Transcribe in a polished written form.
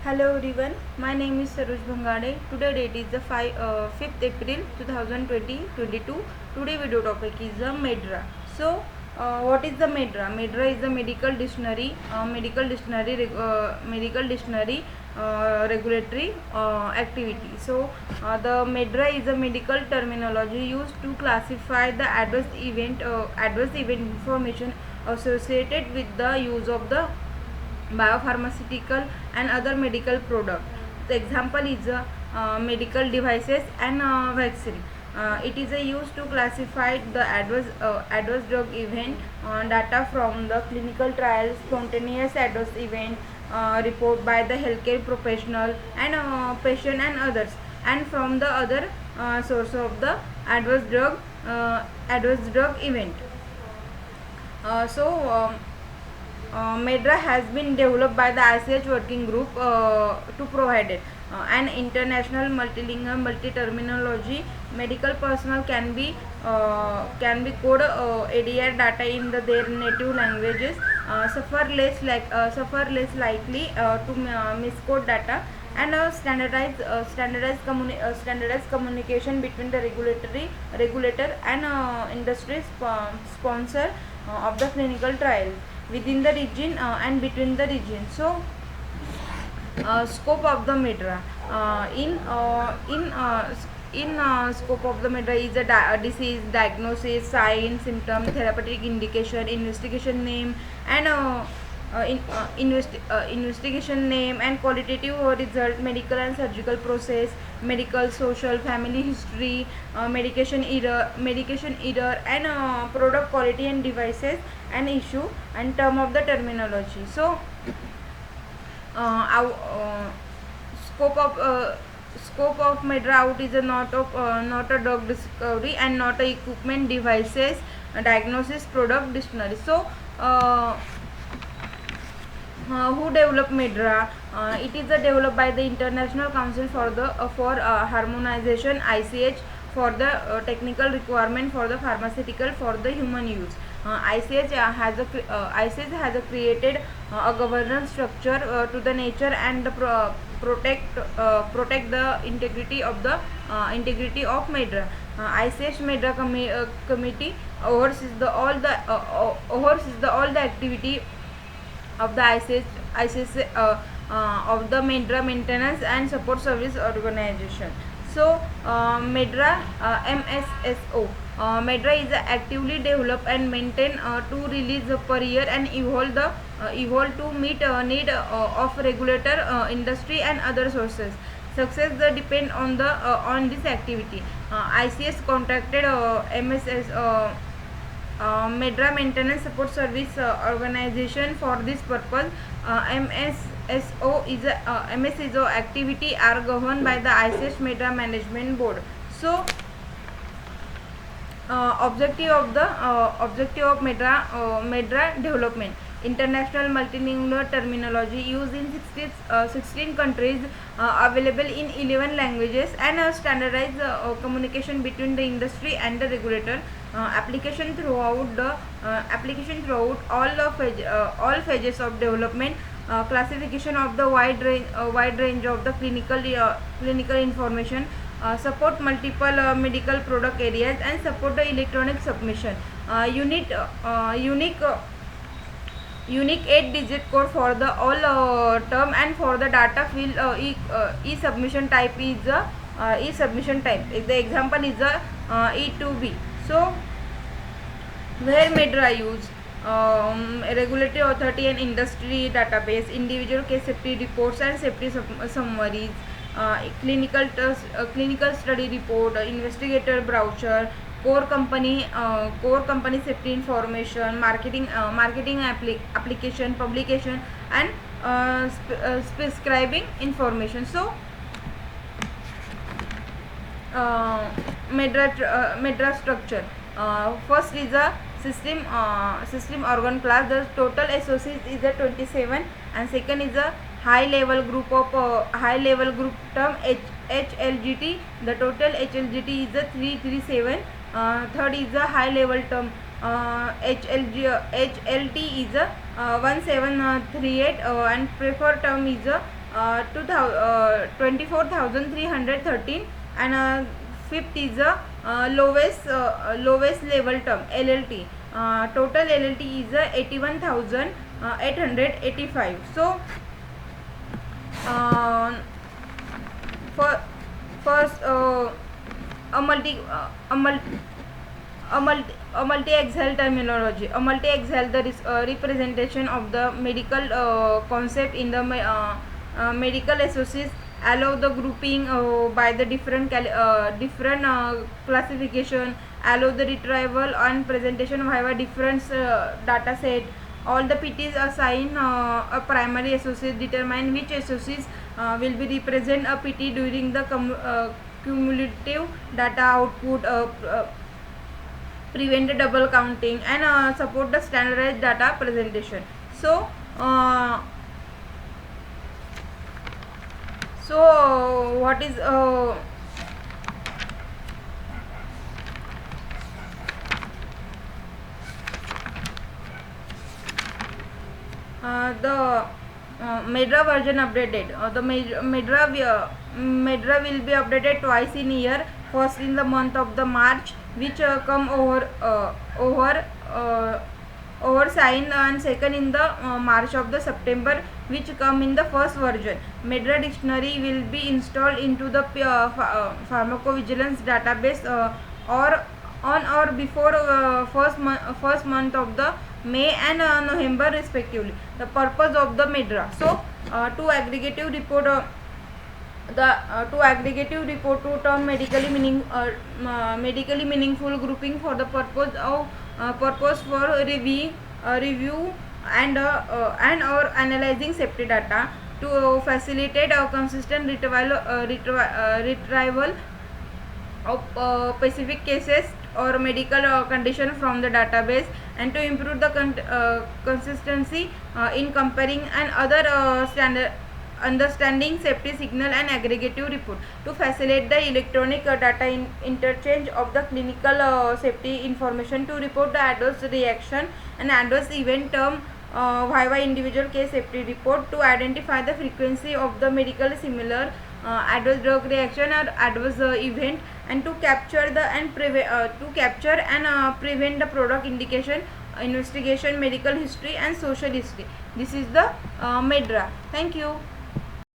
Hello everyone, my name is Saruj Bhangade. Today date is the 5th April 2022. Today video topic is the MedDRA. So, what is the MedDRA? MedDRA is the medical dictionary regulatory activity. So, the MedDRA is a medical terminology used to classify the adverse event information associated with the use of the biopharmaceutical and other medical product. The example is medical devices and vaccine. It is used to classify the adverse drug event data from the clinical trials, spontaneous adverse event report by the healthcare professional and patient and others, and from the other source of the adverse drug event. MedDRA has been developed by the ICH working group to provide it. An international multilingual multi-terminology. Medical personnel can be code ADR data in their native languages. Suffer less likely to miscode data, and standardized communication between the regulator and industry sponsor of the clinical trial within the region and between the region. So, scope of the MedDRA in scope of the MedDRA is a disease diagnosis, sign, symptom, therapeutic indication, investigation name, and investigation name and qualitative result, medical and surgical process, medical, social, family history, medication error, and product quality and devices and issue and term of the terminology. So, our scope of MedDRA out is not a drug discovery and not a equipment, devices, diagnosis, product, dictionary. So, who developed MedDRA? It is developed by the International Council for Harmonization (ICH) for the technical requirement for the pharmaceutical for the human use. ICH has created a governance structure to the nature and protect the integrity of MedDRA. ICH MedDRA committee oversees all the activity of the ICC of the MedDRA maintenance and support service organization. So, MSSO. MedDRA is actively developed and maintained to release per year and evolve to meet need of regulator, industry, and other sources. Success depend on this activity. ICS contracted MSS. MedDRA Maintenance Support Service Organization for this purpose. MSSO activity are governed by the ICH MedDRA Management Board. So, objective of MedDRA development. International multilingual terminology used in 16 countries, available in 11 languages, and standardized communication between the industry and the regulator. Application throughout all phases of development. Classification of the wide range of the clinical information. Support multiple medical product areas and support the electronic submission. Unique 8-digit code for the all term, and for the data field e-submission type is e-submission type. The example is E2B. So, where MedDRA use? Regulatory authority and industry database, individual case safety reports and safety summaries, clinical study report, investigator brochure, core company safety information, marketing application, publication, and prescribing information. So, MedDRA structure. First is a system organ class. The total associates is a 27, and second is a high level group term HLGT. The total HLGT is a 337. Third is a high level term HLT is a 1738, and preferred term is a 24,313, and fifth is the lowest level term LLT. Total LLT is 81,885. So uh, for first a multi-exhale terminology. A multi-exhale, the representation of the medical concept in the medical associates, allow the grouping by the different classification, allow the retrieval and presentation via different data set. All the PTs assign a primary associate, determine which associates will be represent a PT during the cumulative data output, prevent the double counting, and support the standardized data presentation. So what is the MedDRA version updated? MedDRA will be updated twice in a year. First in the month of the March, which come over sign, and second in the March of the September, which come in the first version. MedDRA dictionary will be installed into the pharmacovigilance database or on or before first month of the May and November respectively. The purpose of the MedDRA. So to aggregative report to term medically meaningful grouping for the purpose for review and or analyzing safety data, to facilitate a consistent retrieval of specific cases or medical condition from the database, and to improve the consistency in comparing and other standard understanding safety signal and aggregative report, to facilitate the electronic data interchange of the clinical safety information, to report the adverse reaction and adverse event term via individual case safety report, to identify the frequency of the medical similar adverse drug reaction or adverse event, and to capture and prevent the product indication, investigation, medical history and social history. This is the MedDRA. Thank you.